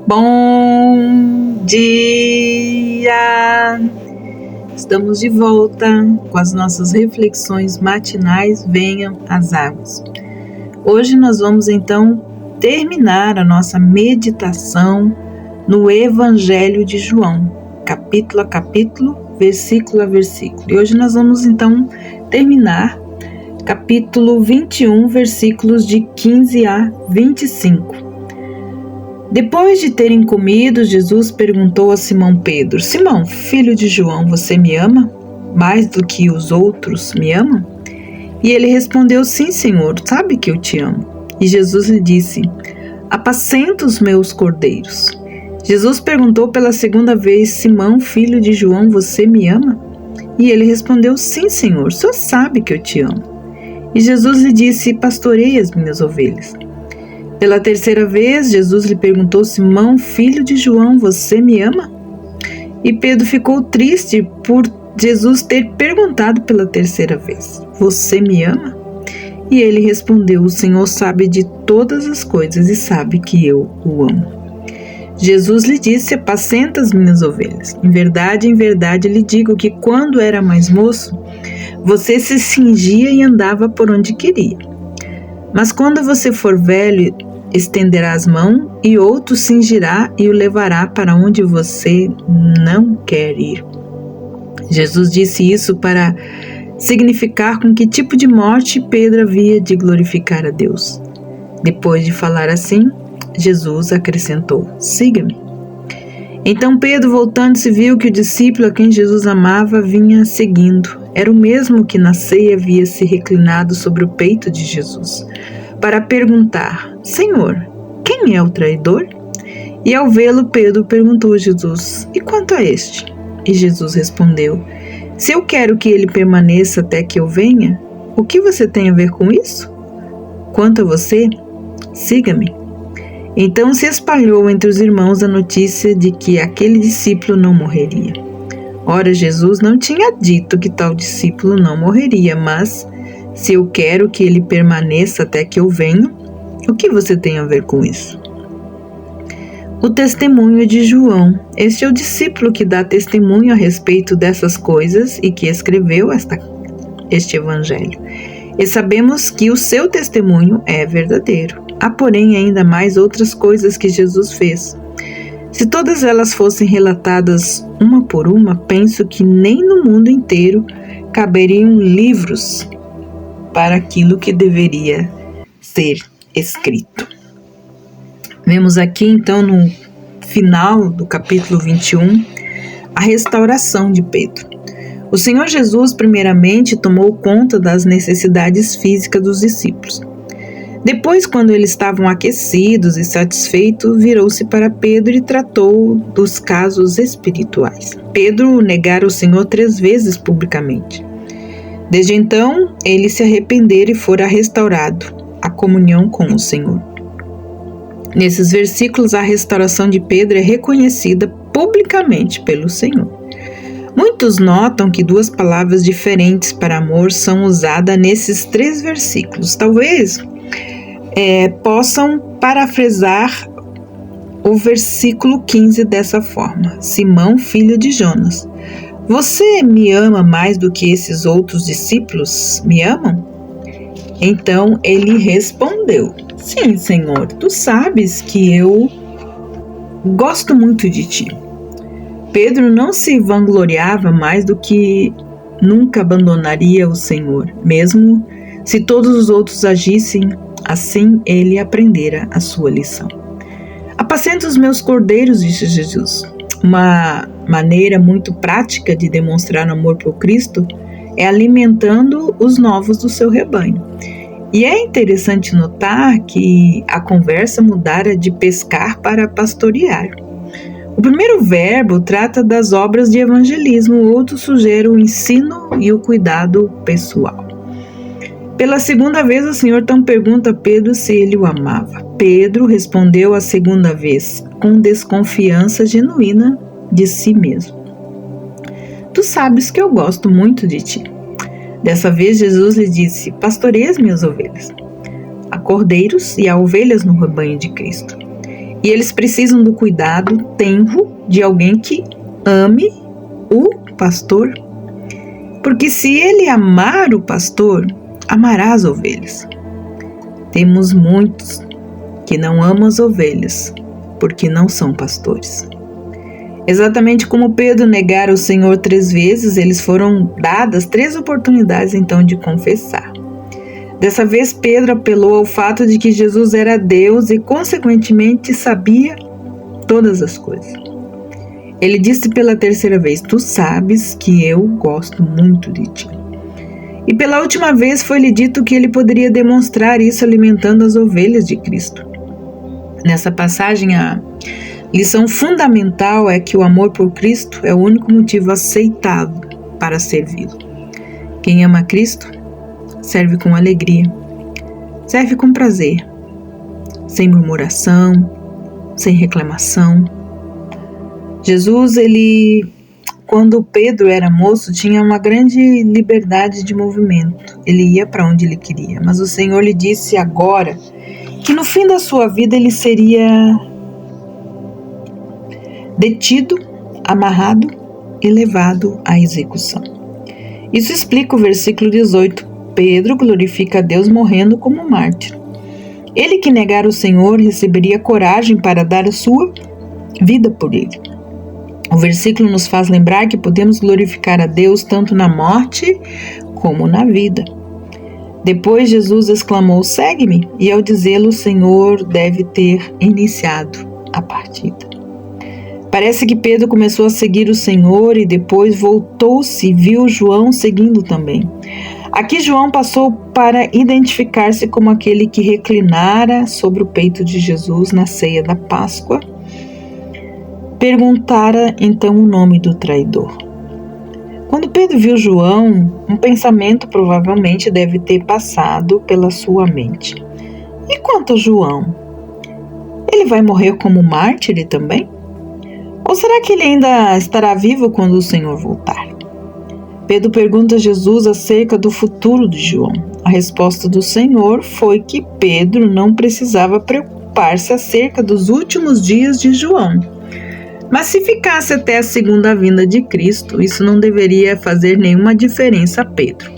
Bom dia! Estamos de volta com as nossas reflexões matinais. Venham as águas. Hoje nós vamos então terminar a nossa meditação no Evangelho de João, capítulo a capítulo, versículo a versículo. E hoje nós vamos então terminar capítulo 21, versículos de 15 a 25. Depois de terem comido, Jesus perguntou a Simão Pedro: Simão, filho de João, você me ama? Mais do que os outros me amam? E ele respondeu: Sim, Senhor, sabe que eu te amo. E Jesus lhe disse: Apacenta os meus cordeiros. Jesus perguntou pela segunda vez: Simão, filho de João, você me ama? E ele respondeu: Sim, Senhor, o Senhor sabe que eu te amo. E Jesus lhe disse: Pastorei as minhas ovelhas. Pela terceira vez, Jesus lhe perguntou: Simão, filho de João, você me ama? E Pedro ficou triste por Jesus ter perguntado pela terceira vez: Você me ama? E ele respondeu: O Senhor sabe de todas as coisas e sabe que eu o amo. Jesus lhe disse: Apacenta as minhas ovelhas. Em verdade lhe digo que quando era mais moço, você se cingia e andava por onde queria. Mas quando você for velho, estenderá as mãos e outro cingirá e o levará para onde você não quer ir. Jesus disse isso para significar com que tipo de morte Pedro havia de glorificar a Deus. Depois de falar assim, Jesus acrescentou: Siga-me. Então Pedro, voltando-se, viu que o discípulo a quem Jesus amava vinha seguindo. Era o mesmo que na ceia havia se reclinado sobre o peito de Jesus, para perguntar: Senhor, quem é o traidor? E ao vê-lo, Pedro perguntou a Jesus: E quanto a este? E Jesus respondeu: Se eu quero que ele permaneça até que eu venha, o que você tem a ver com isso? Quanto a você, siga-me. Então se espalhou entre os irmãos a notícia de que aquele discípulo não morreria. Ora, Jesus não tinha dito que tal discípulo não morreria, mas se eu quero que ele permaneça até que eu venha, o que você tem a ver com isso? O testemunho de João. Este é o discípulo que dá testemunho a respeito dessas coisas e que escreveu este evangelho. E sabemos que o seu testemunho é verdadeiro. Há, porém, ainda mais outras coisas que Jesus fez. Se todas elas fossem relatadas uma por uma, penso que nem no mundo inteiro caberiam livros para aquilo que deveria ser escrito. Vemos aqui então no final do capítulo 21 a restauração de Pedro. O Senhor Jesus primeiramente tomou conta das necessidades físicas dos discípulos. Depois, quando eles estavam aquecidos e satisfeitos, virou-se para Pedro e tratou dos casos espirituais. Pedro negara o Senhor 3 vezes publicamente. Desde então, ele se arrependera e fora restaurado a comunhão com o Senhor. Nesses versículos, a restauração de Pedro é reconhecida publicamente pelo Senhor. Muitos notam que 2 palavras diferentes para amor são usadas nesses 3 versículos. Talvez possam parafrasar o versículo 15 dessa forma: Simão, filho de Jonas, você me ama mais do que esses outros discípulos me amam? Então ele respondeu: Sim, Senhor, tu sabes que eu gosto muito de ti. Pedro não se vangloriava mais do que nunca abandonaria o Senhor, mesmo se todos os outros agissem assim. Ele aprendera a sua lição. Apacenta os meus cordeiros, disse Jesus. Uma maneira muito prática de demonstrar amor por Cristo é alimentando os novos do seu rebanho. E é interessante notar que a conversa mudara de pescar para pastorear. O primeiro verbo trata das obras de evangelismo, o outro sugere o ensino e o cuidado pessoal. Pela segunda vez, o Senhor então pergunta a Pedro se ele o amava. Pedro respondeu a segunda vez, com desconfiança genuína de si mesmo: Tu sabes que eu gosto muito de ti. Dessa vez, Jesus lhe disse: Pastorei as minhas ovelhas. Há cordeiros e há ovelhas no rebanho de Cristo. E eles precisam do cuidado tenro de alguém que ame o pastor. Porque se ele amar o pastor, amará as ovelhas. Temos muitos que não amam as ovelhas, porque não são pastores. Exatamente como Pedro negara o Senhor 3 vezes, eles foram dadas 3 oportunidades então de confessar. Dessa vez Pedro apelou ao fato de que Jesus era Deus e consequentemente sabia todas as coisas. Ele disse pela 3ª vez: tu sabes que eu gosto muito de ti. E pela última vez foi-lhe dito que ele poderia demonstrar isso alimentando as ovelhas de Cristo. Nessa passagem, a lição fundamental é que o amor por Cristo é o único motivo aceitável para servi-lo. Quem ama Cristo, serve com alegria, serve com prazer, sem murmuração, sem reclamação. Jesus, quando Pedro era moço, tinha uma grande liberdade de movimento. Ele ia para onde ele queria, mas o Senhor lhe disse agora que no fim da sua vida ele seria detido, amarrado e levado à execução. Isso explica o versículo 18. Pedro glorifica a Deus morrendo como mártir. Ele que negar o Senhor receberia coragem para dar a sua vida por ele. O versículo nos faz lembrar que podemos glorificar a Deus tanto na morte como na vida. Depois Jesus exclamou: segue-me, e ao dizê-lo o Senhor deve ter iniciado a partida. Parece que Pedro começou a seguir o Senhor e depois voltou-se e viu João seguindo também. Aqui João passou para identificar-se como aquele que reclinara sobre o peito de Jesus na ceia da Páscoa. Perguntara então o nome do traidor. Quando Pedro viu João, um pensamento provavelmente deve ter passado pela sua mente. E quanto a João? Ele vai morrer como mártir também? Ou será que ele ainda estará vivo quando o Senhor voltar? Pedro pergunta a Jesus acerca do futuro de João. A resposta do Senhor foi que Pedro não precisava preocupar-se acerca dos últimos dias de João. Mas se ficasse até a segunda vinda de Cristo, isso não deveria fazer nenhuma diferença a Pedro.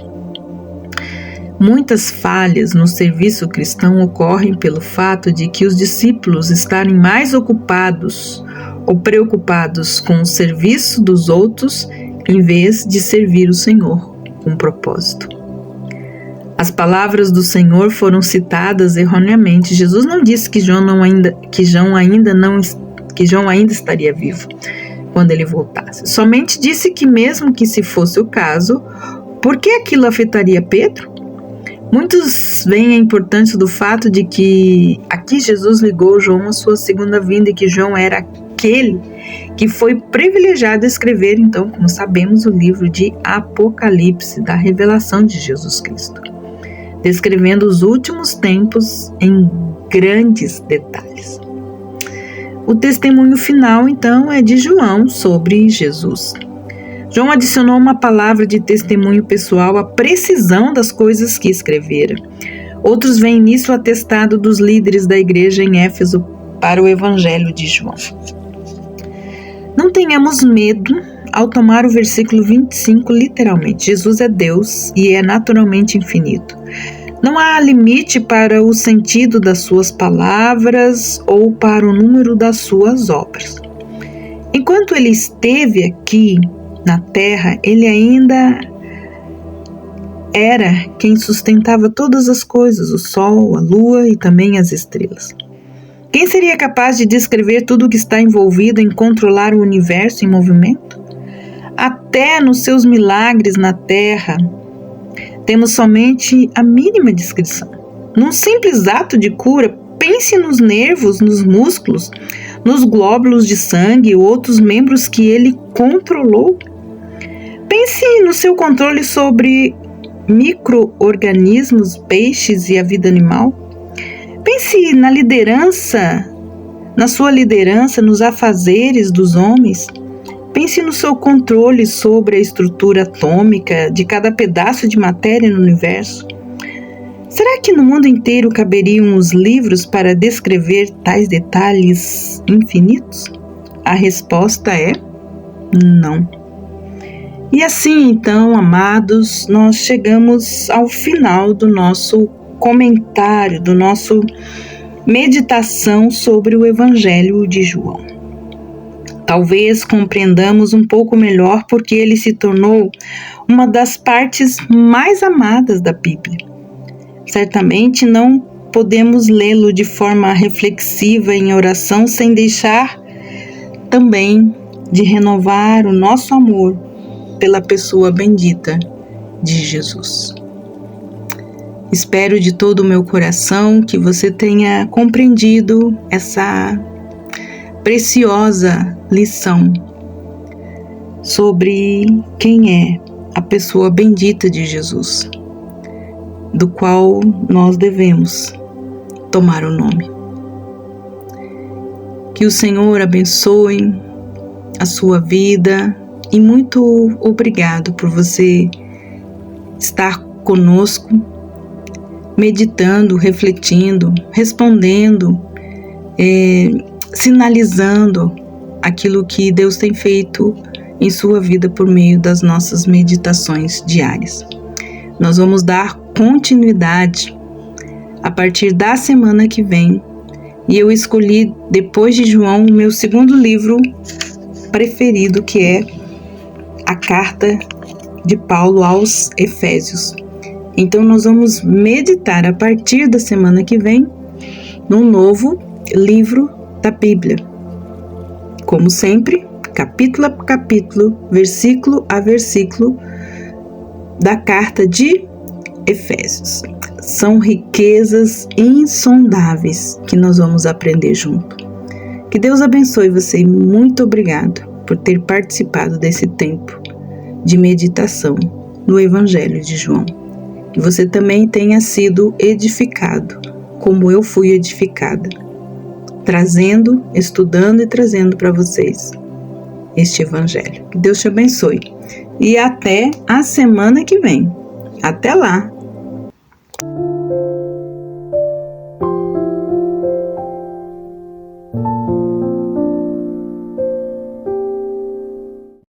Muitas falhas no serviço cristão ocorrem pelo fato de que os discípulos estarem mais ocupados ou preocupados com o serviço dos outros em vez de servir o Senhor com propósito. As palavras do Senhor foram citadas erroneamente. Jesus não disse que João ainda estaria vivo quando ele voltasse. Somente disse que mesmo que se fosse o caso, por que aquilo afetaria Pedro? Muitos veem a importância do fato de que aqui Jesus ligou João à sua segunda vinda e que João era aquele que foi privilegiado a escrever, então, como sabemos, o livro de Apocalipse, da revelação de Jesus Cristo, descrevendo os últimos tempos em grandes detalhes. O testemunho final, então, é de João sobre Jesus. João adicionou uma palavra de testemunho pessoal à precisão das coisas que escrevera. Outros veem nisso o atestado dos líderes da igreja em Éfeso para o Evangelho de João. Não tenhamos medo ao tomar o versículo 25 literalmente. Jesus é Deus e é naturalmente infinito. Não há limite para o sentido das suas palavras ou para o número das suas obras. Enquanto ele esteve aqui na terra, ele ainda era quem sustentava todas as coisas, o sol, a lua e também as estrelas. Quem seria capaz de descrever tudo o que está envolvido em controlar o universo em movimento? Até nos seus milagres na terra, temos somente a mínima descrição. Num simples ato de cura, pense nos nervos, nos músculos, nos glóbulos de sangue e outros membros que ele controlou. Pense no seu controle sobre micro-organismos, peixes e a vida animal. Pense na sua liderança nos afazeres dos homens. Pense no seu controle sobre a estrutura atômica de cada pedaço de matéria no universo. Será que no mundo inteiro caberiam os livros para descrever tais detalhes infinitos? A resposta é não. E assim, então, amados, nós chegamos ao final do nosso comentário, do nosso meditação sobre o Evangelho de João. Talvez compreendamos um pouco melhor porque ele se tornou uma das partes mais amadas da Bíblia. Certamente não podemos lê-lo de forma reflexiva em oração sem deixar também de renovar o nosso amor pela pessoa bendita de Jesus. Espero de todo o meu coração que você tenha compreendido essa preciosa lição sobre quem é a pessoa bendita de Jesus, do qual nós devemos tomar o nome. Que o Senhor abençoe a sua vida e muito obrigado por você estar conosco, meditando, refletindo, respondendo, sinalizando aquilo que Deus tem feito em sua vida por meio das nossas meditações diárias. Nós vamos dar continuidade a partir da semana que vem e eu escolhi, depois de João, o meu segundo livro preferido, que é a carta de Paulo aos Efésios. Então nós vamos meditar a partir da semana que vem num novo livro da Bíblia. Como sempre, capítulo a capítulo, versículo a versículo da carta de Efésios. São riquezas insondáveis que nós vamos aprender junto. Que Deus abençoe você e muito obrigado por ter participado desse tempo de meditação no Evangelho de João. Que você também tenha sido edificado, como eu fui edificada, estudando e trazendo para vocês este Evangelho. Que Deus te abençoe. E até a semana que vem. Até lá!